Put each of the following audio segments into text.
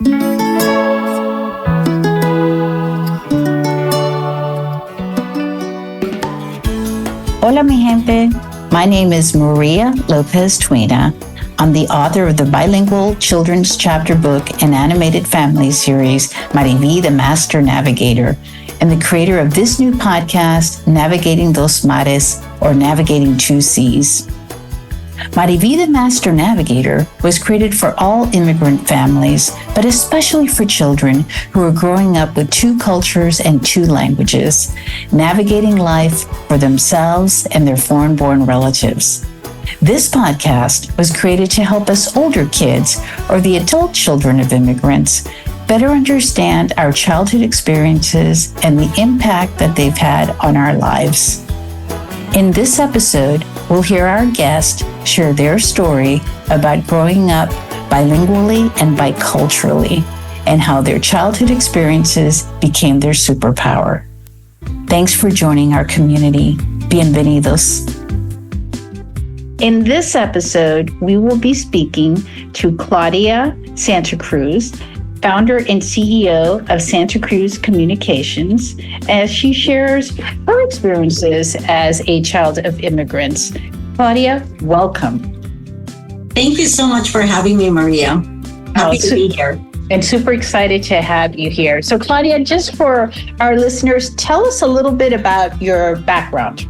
Hola, mi gente. My name is Maria Lopez Twina. I'm the author of the bilingual children's chapter book and animated family series, Mariví, the Master Navigator, and the creator of this new podcast, Navigating Dos Mares, or Navigating Two Seas. Mariví, the Master Navigator, was created for all immigrant families, but especially for children who are growing up with two cultures and two languages, navigating life for themselves and their foreign-born relatives. This podcast was created to help us older kids, or the adult children of immigrants, better understand our childhood experiences and the impact that they've had on our lives. In this episode, we'll hear our guest share their story about growing up bilingually and biculturally, and how their childhood experiences became their superpower. Thanks for joining our community. Bienvenidos. In this episode, we will be speaking to Claudia Santa Cruz, founder and CEO of Santa Cruz Communications, as she shares her experiences as a child of immigrants. Claudia, welcome. Thank you so much for having me, Maria. Happy to be here. And super excited to have you here. So Claudia, just for our listeners, tell us a little bit about your background.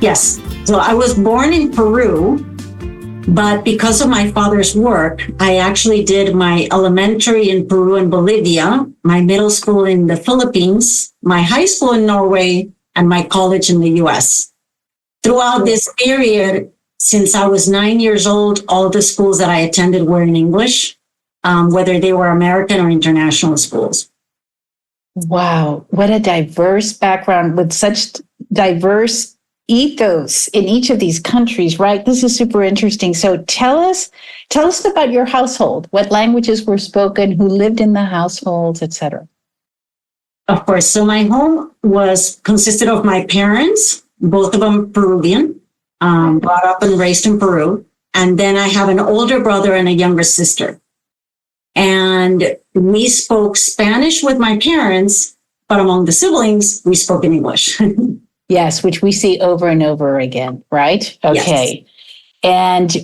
Yes. So I was born in Peru, but because of my father's work, I actually did my elementary in Peru and Bolivia, my middle school in the Philippines, my high school in Norway, and my college in the US. Throughout this period, since I was 9 years old, all the schools that I attended were in English, whether they were American or international schools. Wow, what a diverse background with such diverse ethos in each of these countries, right? This is super interesting. So tell us about your household, what languages were spoken, who lived in the households, etc. Of course. So my home consisted of my parents, both of them Peruvian, brought up and raised in Peru. And then I have an older brother and a younger sister. And we spoke Spanish with my parents, but among the siblings, we spoke in English. Yes, which we see over and over again, right? Okay. Yes. And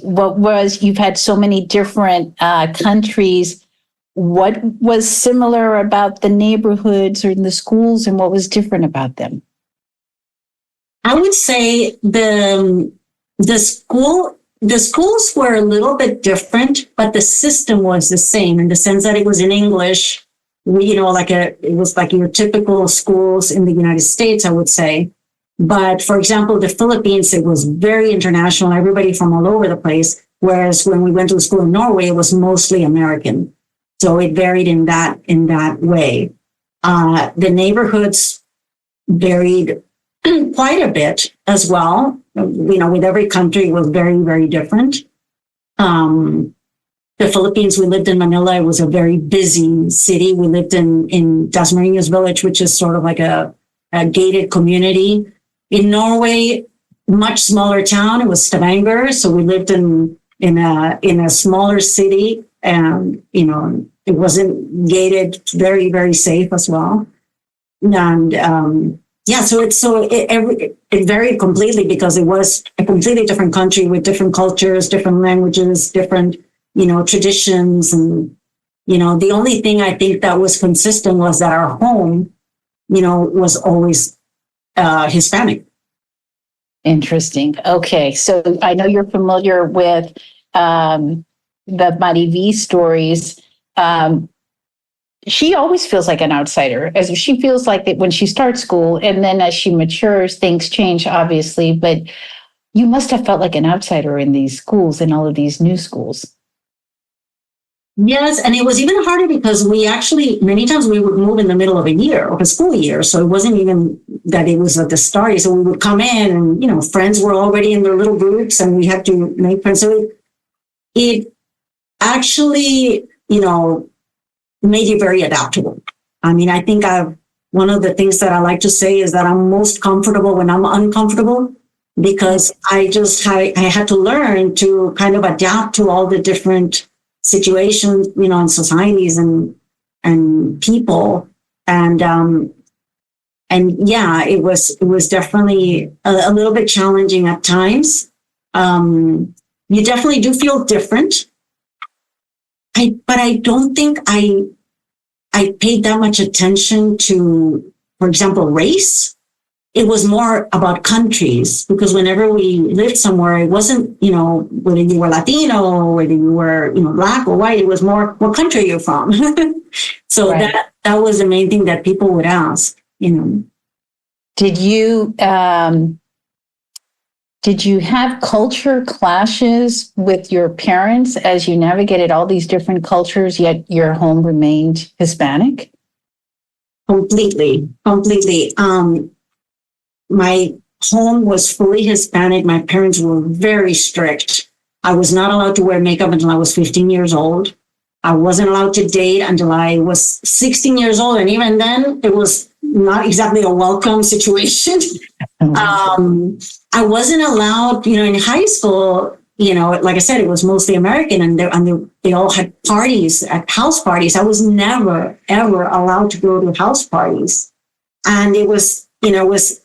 you've had so many different countries. What was similar about the neighborhoods or the schools, and what was different about them? I would say the schools were a little bit different, but the system was the same in the sense that it was in English. It was like your typical schools in the United States, I would say. But for example, the Philippines, it was very international, everybody from all over the place. Whereas when we went to school in Norway, it was mostly American. So it varied in that way. The neighborhoods varied quite a bit as well. With every country, it was very, very different. The Philippines, we lived in Manila. It was a very busy city. We lived in Dasmariñas village, which is sort of like a gated community. In Norway, much smaller town. It was Stavanger, so we lived in a smaller city, and it wasn't gated. Very, very safe as well. And so it varied completely because it was a completely different country with different cultures, different languages, different traditions, and the only thing I think that was consistent was that our home, was always Hispanic. Interesting. Okay. So I know you're familiar with the Mariví stories. She always feels like an outsider, as she feels like that when she starts school, and then as she matures, things change, obviously. But you must have felt like an outsider in these schools, in all of these new schools. Yes, and it was even harder because many times we would move in the middle of a school year. So it wasn't even that it was at the start. So we would come in and, friends were already in their little groups and we had to make friends. So it actually, made you very adaptable. I mean, I think one of the things that I like to say is that I'm most comfortable when I'm uncomfortable, because I had to learn to kind of adapt to all the different situations, in societies and people. And yeah, it was definitely a little bit challenging at times. You definitely do feel different. But I don't think I paid that much attention to, for example, race. It was more about countries, because whenever we lived somewhere, it wasn't, whether you were Latino or whether you were, black or white. It was more, what country are you from? So Right. that was the main thing that people would ask, Did you have culture clashes with your parents as you navigated all these different cultures, yet your home remained Hispanic? Completely. My home was fully Hispanic. My parents were very strict. I was not allowed to wear makeup until I was 15 years old. I wasn't allowed to date until I was 16 years old. And even then, it was not exactly a welcome situation. I wasn't allowed, in high school, like I said, it was mostly American, and they all had parties, at house parties. I was never, ever allowed to go to house parties. And it was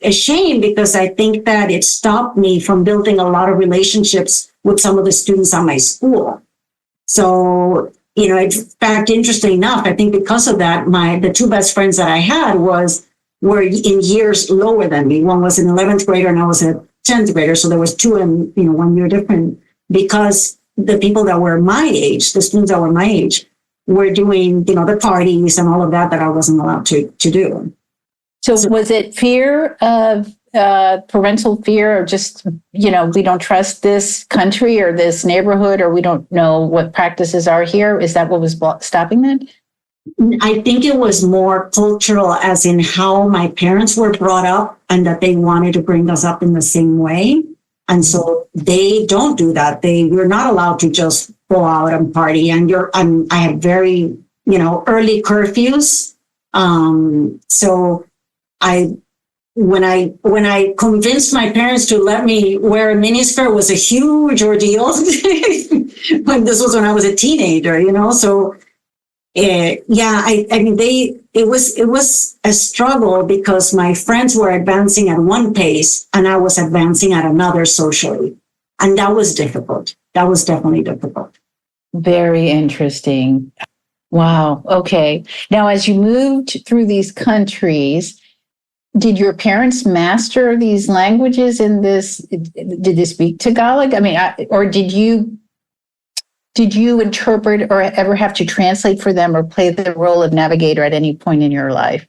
a shame, because I think that it stopped me from building a lot of relationships with some of the students at my school. So, in fact, interesting enough, I think because of that, the two best friends that I had were in years lower than me. One was an 11th grader and I was a 10th grader. So there was two and, 1 year different, because the people that were my age, the students that were my age, were doing, the parties and all of that I wasn't allowed to do. So was it fear of parental fear, or just, we don't trust this country or this neighborhood, or we don't know what practices are here? Is that what was stopping that? I think it was more cultural, as in how my parents were brought up, and that they wanted to bring us up in the same way. And so they don't do that. You're not allowed to just go out and party. And I had very, early curfews. So when I convinced my parents to let me wear a miniskirt, was a huge ordeal. When I was a teenager, so. I mean, it was a struggle, because my friends were advancing at one pace and I was advancing at another socially. And that was difficult. That was definitely difficult. Very interesting. Wow. Okay. Now, as you moved through these countries, did your parents master these languages in this? Did they speak Tagalog? I mean, or did you interpret or ever have to translate for them, or play the role of navigator at any point in your life?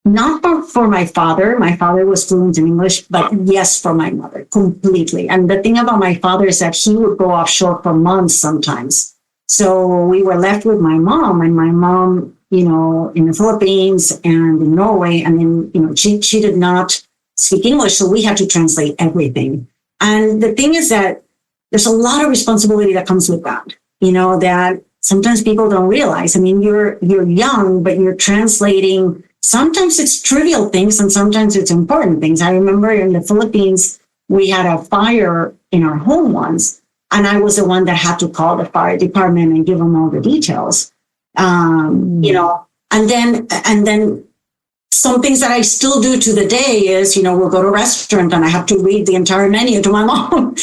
Not for my father. My father was fluent in English, but yes, for my mother, completely. And the thing about my father is that he would go offshore for months sometimes. So we were left with my mom, and my mom, in the Philippines and in Norway. And then, she did not speak English. So we had to translate everything. And the thing is that there's a lot of responsibility that comes with that, that sometimes people don't realize. I mean, you're young, but you're translating. Sometimes it's trivial things and sometimes it's important things. I remember in the Philippines, we had a fire in our home once, and I was the one that had to call the fire department and give them all the details. And then some things that I still do to the day is, we'll go to a restaurant and I have to read the entire menu to my mom,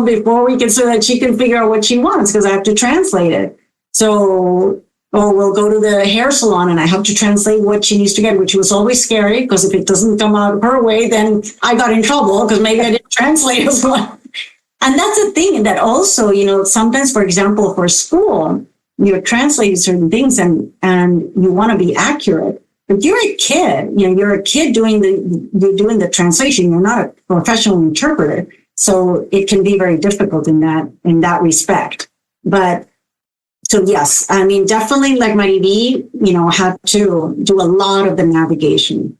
before we can, so that she can figure out what she wants, because I have to translate it. So, or we'll go to the hair salon and I have to translate what she needs to get, which was always scary, because if it doesn't come out her way, then I got in trouble, because maybe I didn't translate as well. And that's the thing that also, sometimes, for example, for school, you're translating certain things and you want to be accurate. But you're a kid, you're a kid doing the translation. You're not a professional interpreter. So it can be very difficult in that respect. But so yes, I mean, definitely, like Mariví, had to do a lot of the navigation.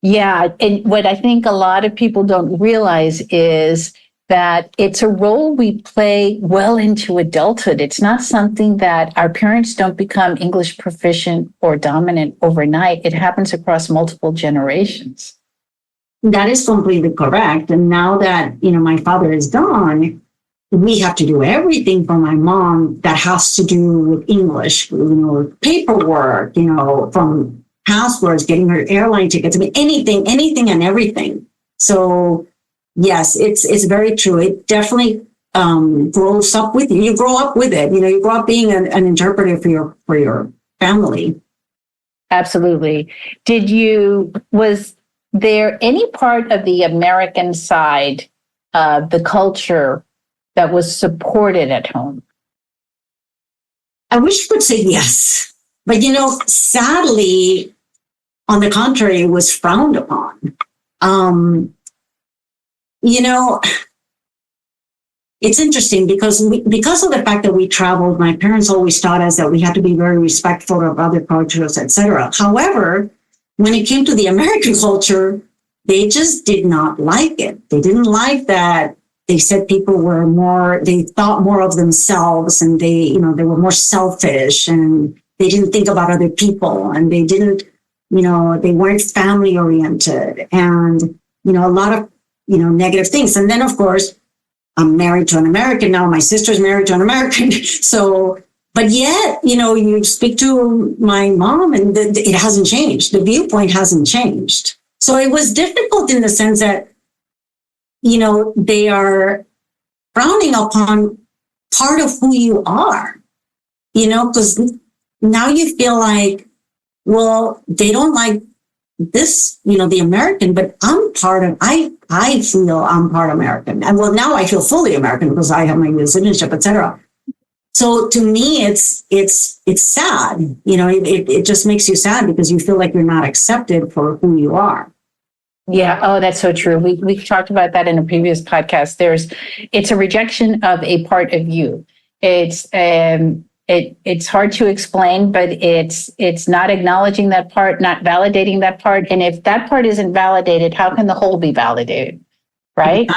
Yeah. And what I think a lot of people don't realize is that it's a role we play well into adulthood. It's not something that our parents don't become English proficient or dominant overnight. It happens across multiple generations. That is completely correct. And now that, my father is gone, we have to do everything for my mom that has to do with English, paperwork, from passwords, getting her airline tickets, I mean, anything and everything. So yes, it's very true. It definitely grows up with you. You grow up with it. You grow up being an interpreter for your family. Absolutely. Was there any part of the American side of the culture that was supported at home? I wish I could say yes, but sadly, on the contrary, it was frowned upon. It's interesting because of the fact that we traveled, my parents always taught us that we had to be very respectful of other cultures, etc. However, when it came to the American culture, they just did not like it. They didn't like that. They said people they thought more of themselves, and they were more selfish, and they didn't think about other people, and they didn't, they weren't family oriented, and, a lot of, negative things. And then, of course, I'm married to an American now. My sister's married to an American. So, but yet, you speak to my mom and it hasn't changed. The viewpoint hasn't changed. So it was difficult in the sense that, they are frowning upon part of who you are, because now you feel like, well, they don't like this, the American, but I feel I'm part American. And well, now I feel fully American because I have my U.S. citizenship, etc. So to me, it's sad. It just makes you sad because you feel like you're not accepted for who you are. Yeah. Oh, that's so true. We talked about that in a previous podcast. It's a rejection of a part of you. It's hard to explain, but it's not acknowledging that part, not validating that part. And if that part isn't validated, how can the whole be validated? Right?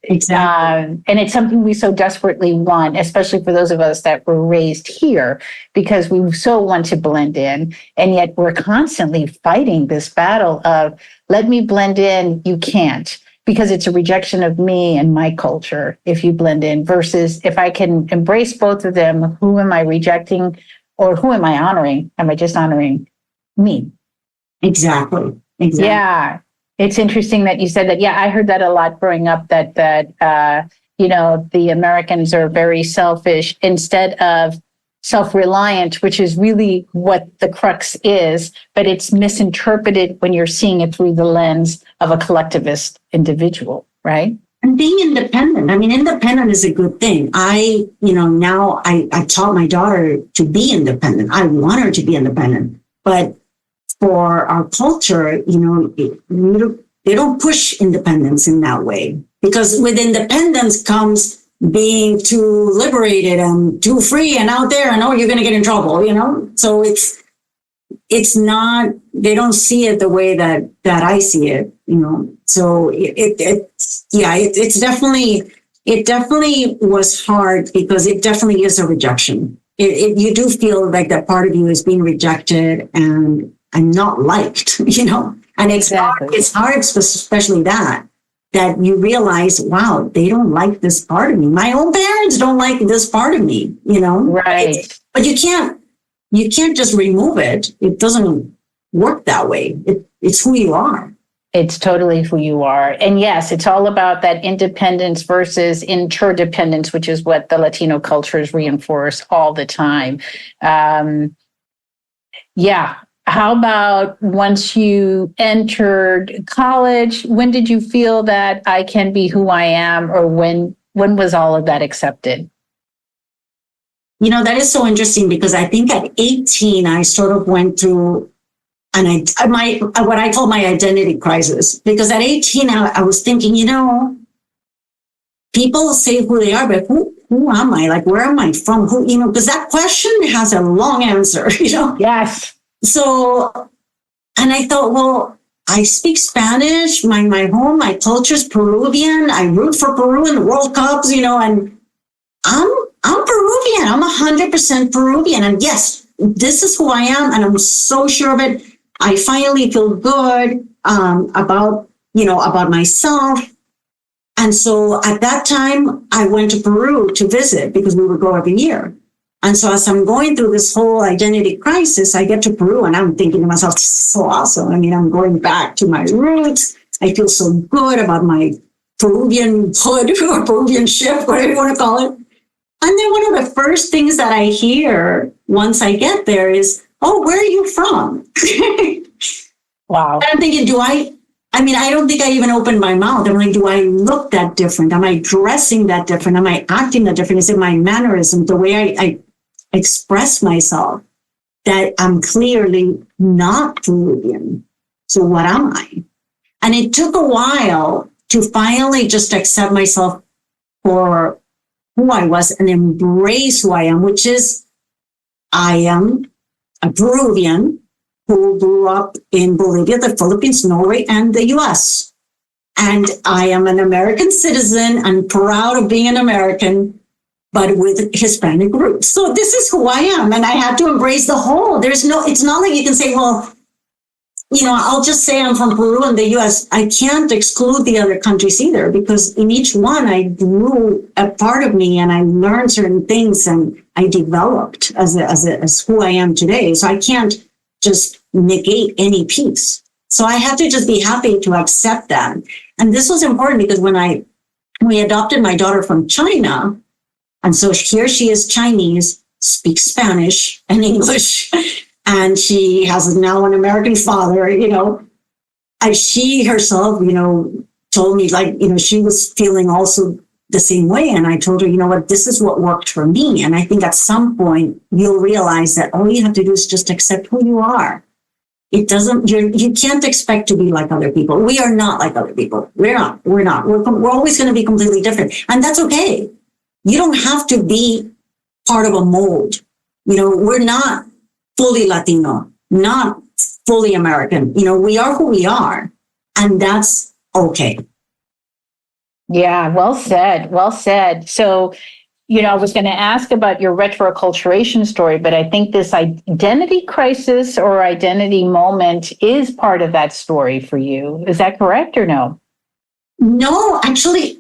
Exactly. And it's something we so desperately want, especially for those of us that were raised here, because we so want to blend in. And yet we're constantly fighting this battle of, let me blend in, you can't. Because it's a rejection of me and my culture if you blend in, versus if I can embrace both of them, who am I rejecting or who am I honoring? Am I just honoring me? Exactly. Yeah. It's interesting that you said that. Yeah, I heard that a lot growing up, that the Americans are very selfish instead of self-reliant, which is really what the crux is, but it's misinterpreted when you're seeing it through the lens of a collectivist individual, right? And being independent. I mean, independent is a good thing. Now I taught my daughter to be independent. I want her to be independent. But for our culture, they don't push independence in that way. Because with independence comes being too liberated and too free and out there, and you're going to get in trouble, So it's not, they don't see it the way that I see it, So it definitely was hard because it definitely is a rejection. You do feel like that part of you is being rejected and not liked, and it's hard, especially that you realize, wow, they don't like this part of me. My own parents don't like this part of me, Right. But you can't just remove it. It doesn't work that way. It's who you are. It's totally who you are. And yes, it's all about that independence versus interdependence, which is what the Latino cultures reinforce all the time. How about once you entered college, when did you feel that I can be who I am, or when was all of that accepted? That is so interesting because I think at 18, I sort of went through what I call my identity crisis, because at 18, I was thinking, people say who they are, but who am I? Like, where am I from? Because that question has a long answer, Yes. So, and I thought, well, I speak Spanish. My home, my culture is Peruvian. I root for Peru in the World Cups, and I'm Peruvian. I'm 100% Peruvian. And yes, this is who I am. And I'm so sure of it. I finally feel good about myself. And so at that time, I went to Peru to visit because we would go every year. And so as I'm going through this whole identity crisis, I get to Peru and I'm thinking to myself, this is so awesome. I mean, I'm going back to my roots. I feel so good about my Peruvian hood or Peruvian ship, whatever you want to call it. And then one of the first things that I hear once I get there is, oh, where are you from? Wow. And I'm thinking, I don't think I even opened my mouth. I'm like, do I look that different? Am I dressing that different? Am I acting that different? Is it my mannerism, the way I express myself, that I'm clearly not Peruvian? So what am I? And it took a while to finally just accept myself for who I was and embrace who I am, which is I am a Peruvian who grew up in Bolivia, the Philippines, Norway, and the US. And I am an American citizen and proud of being an American, but with Hispanic roots. So this is who I am. And I had to embrace the whole. It's not like you can say, well, I'll just say I'm from Peru and the US. I can't exclude the other countries either, because in each one I grew a part of me and I learned certain things and I developed as who I am today. So I can't just negate any piece. So I have to just be happy to accept that. And this was important because when we adopted my daughter from China, and so here she is Chinese, speaks Spanish and English, and she has now an American father, she herself, told me she was feeling also the same way. And I told her, this is what worked for me. And I think at some point you'll realize that all you have to do is just accept who you are. You can't expect to be like other people. We are not like other people. We're not. We're always going to be completely different. And that's okay. You don't have to be part of a mold. We're not fully Latino, not fully American. We are who we are, and that's okay. Yeah, well said. Well said. So, I was going to ask about your retroacculturation story, but I think this identity crisis or identity moment is part of that story for you. Is that correct or no? No, actually,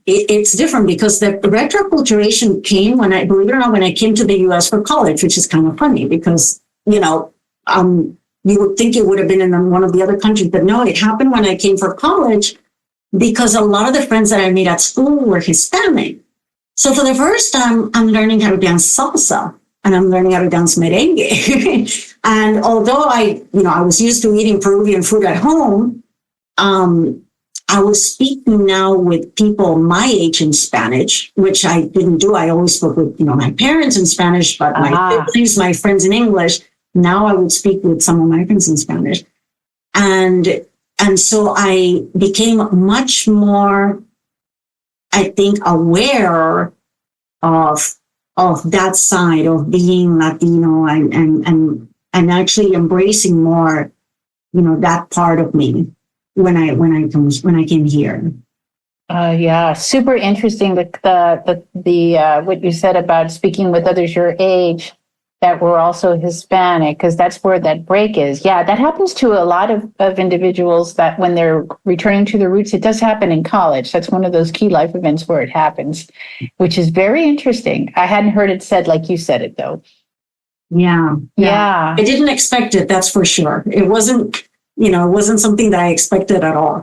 it's different because the retroacculturation came believe it or not, when I came to the U.S. for college, which is kind of funny because, you would think it would have been in one of the other countries, but no, it happened when I came for college because a lot of the friends that I made at school were Hispanic. So for the first time, I'm learning how to dance salsa and I'm learning how to dance merengue. And although I was used to eating Peruvian food at home, I was speaking now with people my age in Spanish, which I didn't do. I always spoke with, my parents in Spanish, but my siblings, my friends in English. Now I would speak with some of my friends in Spanish. And so I became much more, I think, aware of that side of being Latino and actually embracing more, that part of me when I came here. Yeah, super interesting. The what you said about speaking with others your age that were also Hispanic, because that's where that break is. Yeah, that happens to a lot of individuals that when they're returning to their roots, it does happen in college. That's one of those key life events where it happens, which is very interesting. I hadn't heard it said like you said it, though. Yeah. I didn't expect it, that's for sure. It wasn't something that I expected at all.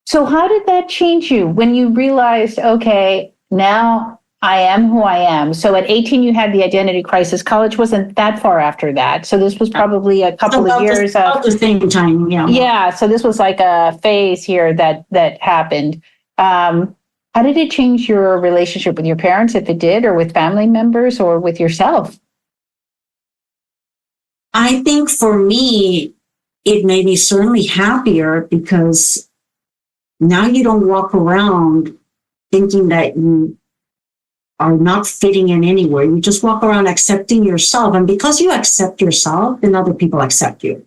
So how did that change you when you realized, okay, now I am who I am? So at 18, you had the identity crisis. College wasn't that far after that. So this was probably a couple of years. About the same time, yeah. Yeah, so this was like a phase here that happened. How did it change your relationship with your parents, if it did, or with family members, or with yourself? I think for me, it made me certainly happier because now you don't walk around thinking that you are not fitting in anywhere. You just walk around accepting yourself. And because you accept yourself, then other people accept you.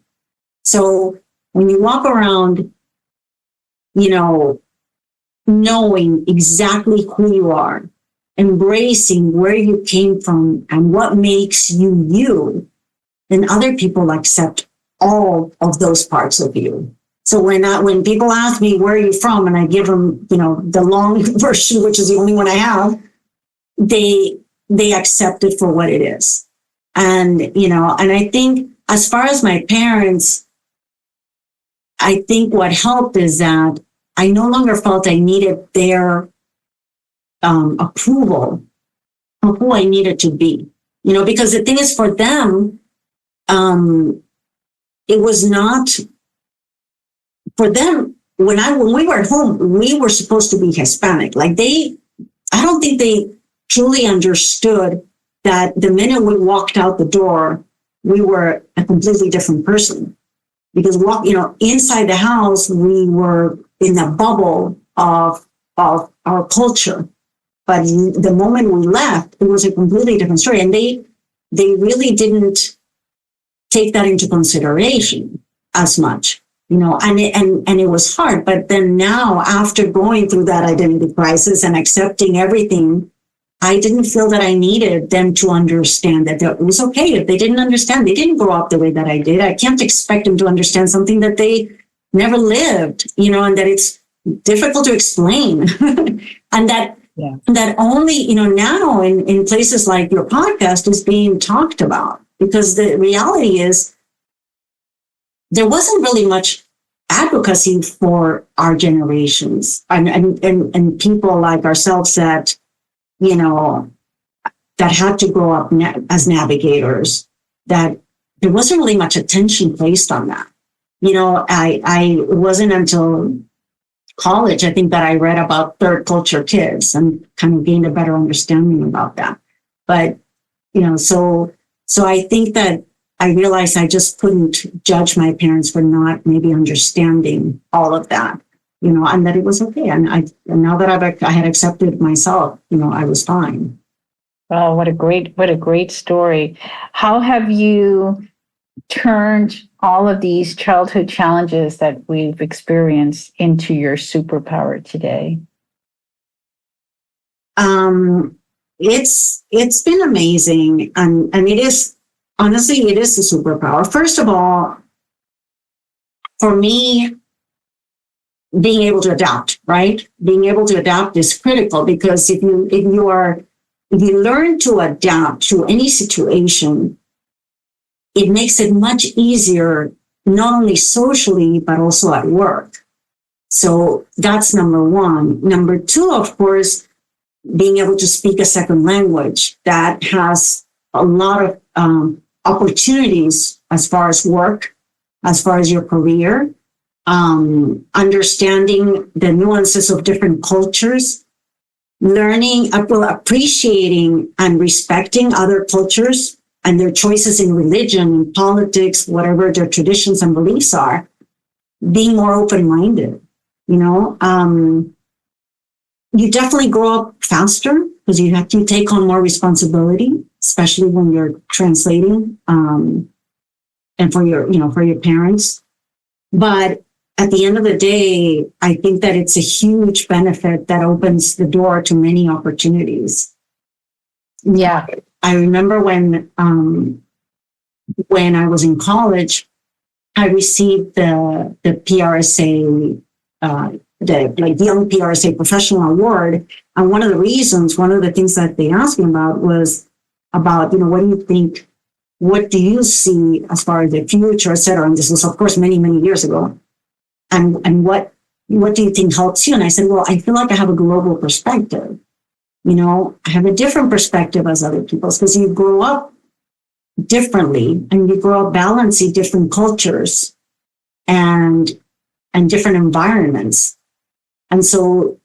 So when you walk around, knowing exactly who you are, embracing where you came from and what makes you, then other people accept all of those parts of you. So when people ask me, where are you from? And I give them, the long version, which is the only one I have, they accept it for what it is. And, and I think as far as my parents, I think what helped is that I no longer felt I needed their approval of who I needed to be, because the thing is, for them, it was not for them. When we were at home, we were supposed to be Hispanic. Like I don't think they truly understood that the minute we walked out the door, we were a completely different person. Because inside the house, we were in a bubble of our culture. But the moment we left, it was a completely different story. And they really didn't take that into consideration as much, and it was hard. But then now, after going through that identity crisis and accepting everything, I didn't feel that I needed them to understand that it was okay if they didn't understand. They didn't grow up the way that I did. I can't expect them to understand something that they never lived, and that it's difficult to explain. And that only, now in places like your podcast is being talked about, because the reality is there wasn't really much advocacy for our generations and people like ourselves that, that had to grow up as navigators, that there wasn't really much attention placed on that. I wasn't until college, I think, that I read about third culture kids and kind of gained a better understanding about that. But, so I think that I realized I just couldn't judge my parents for not maybe understanding all of that, and that it was okay. And now that I had accepted myself, I was fine. Oh, what a great story. How have you turned all of these childhood challenges that we've experienced into your superpower today? It's been amazing. And it is, honestly, it is a superpower. First of all, for me, being able to adapt, right? Being able to adapt is critical, because if you learn to adapt to any situation, it makes it much easier, not only socially, but also at work. So that's number one. Number two, of course, being able to speak a second language that has a lot of opportunities as far as work, as far as your career, understanding the nuances of different cultures, learning, appreciating and respecting other cultures and their choices in religion, politics, whatever their traditions and beliefs are, being more open-minded, you definitely grow up faster because you have to take on more responsibility, especially when you're translating, and for your parents. But at the end of the day, I think that it's a huge benefit that opens the door to many opportunities. Yeah. I remember when I was in college, I received the PRSA, the Young PRSA Professional Award. And one of the things that they asked me about was about, what do you think, what do you see as far as the future, et cetera? And this was, of course, many, many years ago. And what do you think helps you? And I said, well, I feel like I have a global perspective. I have a different perspective as other people's, because you grow up differently and you grow up balancing different cultures and different environments. And so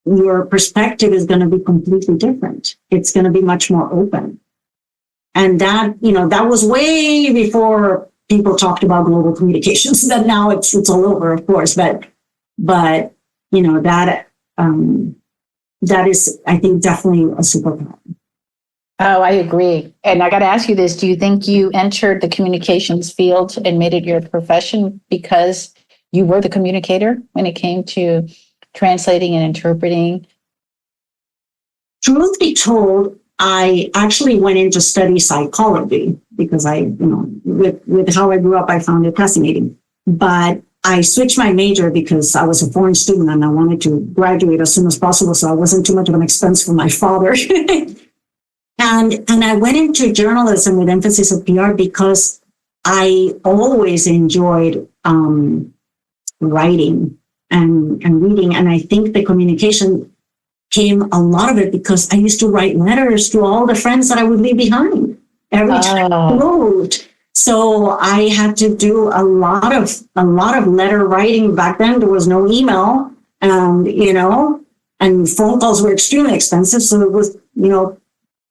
your perspective is going to be completely different. It's going to be much more open. And that was way before people talked about global communications. That now it's all over, of course. But that is, I think, definitely a superpower. Oh, I agree. And I got to ask you this. Do you think you entered the communications field and made it your profession because you were the communicator when it came to translating and interpreting? Truth be told, I actually went in to study psychology because with how I grew up, I found it fascinating. But I switched my major because I was a foreign student and I wanted to graduate as soon as possible, so I wasn't too much of an expense for my father. And I went into journalism with emphasis of PR because I always enjoyed writing and reading. And I think the communication came, a lot of it, because I used to write letters to all the friends that I would leave behind every time I moved. So I had to do a lot of letter writing. Back then, there was no email, and and phone calls were extremely expensive. So it was,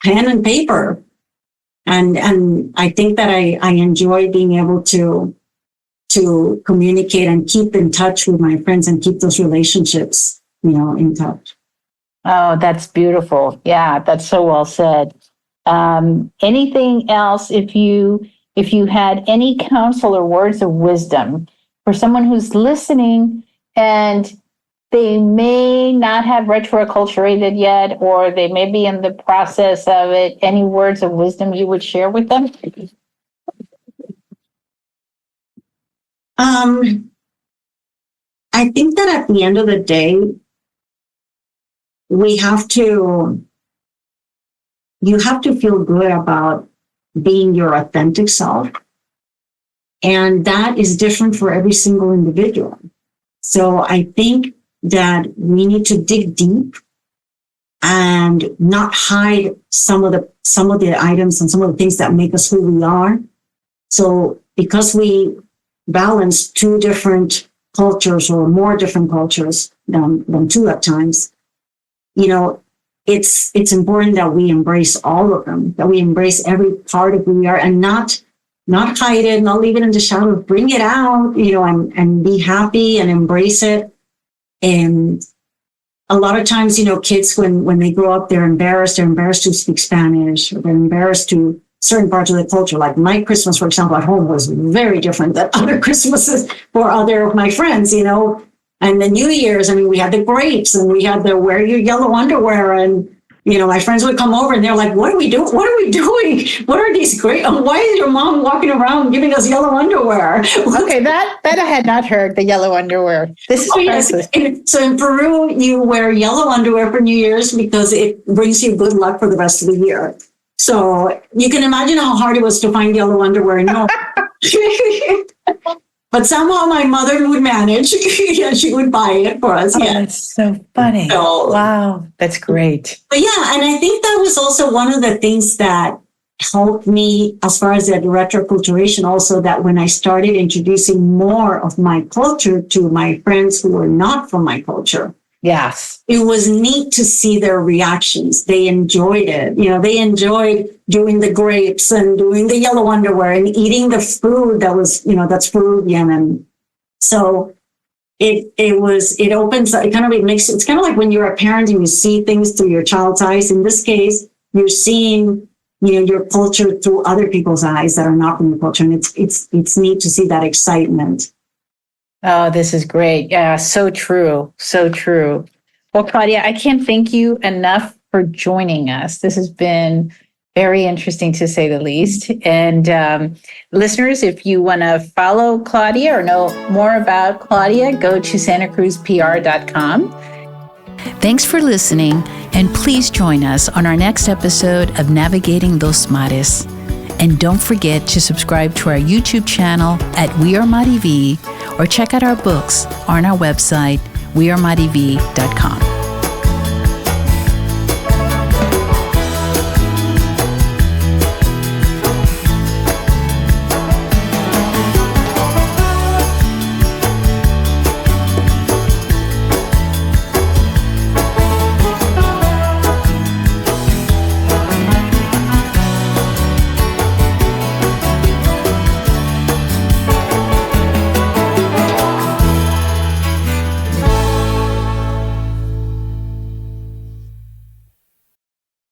pen and paper. And I think that I enjoy being able to communicate and keep in touch with my friends and keep those relationships, in touch. Oh, that's beautiful. Yeah, that's so well said. Anything else, if you had any counsel or words of wisdom for someone who's listening and they may not have retroacculturated yet, or they may be in the process of it, any words of wisdom you would share with them? I think that at the end of the day, you have to feel good about being your authentic self. And that is different for every single individual. So I think that we need to dig deep and not hide some of the items and some of the things that make us who we are. So because we balance two different cultures, or more different cultures than two at times, it's important that we embrace all of them, that we embrace every part of who we are, and not hide it, not leave it in the shadows, bring it out, and be happy and embrace it. And a lot of times, kids, when they grow up, they're embarrassed to speak Spanish, or they're embarrassed to certain parts of the culture. Like my Christmas, for example, at home was very different than other Christmases for other of my friends, And the New Year's, we had the grapes, and we had the wear your yellow underwear, and my friends would come over and they're like, what are we doing? What are we doing? What are these great? Why is your mom walking around giving us yellow underwear? Okay, that I had not heard, the yellow underwear. This is yes. So in Peru, you wear yellow underwear for New Year's because it brings you good luck for the rest of the year. So you can imagine how hard it was to find yellow underwear in Norway. But somehow my mother would manage. Yeah, she would buy it for us. Oh, yeah. That's so funny. So, wow, that's great. But yeah, and I think that was also one of the things that helped me as far as the retroculturation, also that when I started introducing more of my culture to my friends who were not from my culture. Yes. It was neat to see their reactions. They enjoyed it. They enjoyed doing the grapes and doing the yellow underwear and eating the food that was, that's Peruvian. And so it makes, it's kind of like when you're a parent and you see things through your child's eyes. In this case, you're seeing, your culture through other people's eyes that are not from your culture. And it's neat to see that excitement. Oh, this is great. Yeah, so true. So true. Well, Claudia, I can't thank you enough for joining us. This has been very interesting, to say the least. And listeners, if you want to follow Claudia or know more about Claudia, go to santacruzpr.com. Thanks for listening, and please join us on our next episode of Navigating Dos Mares. And don't forget to subscribe to our YouTube channel at We Are Mariví, or check out our books on our website, wearemariv.com.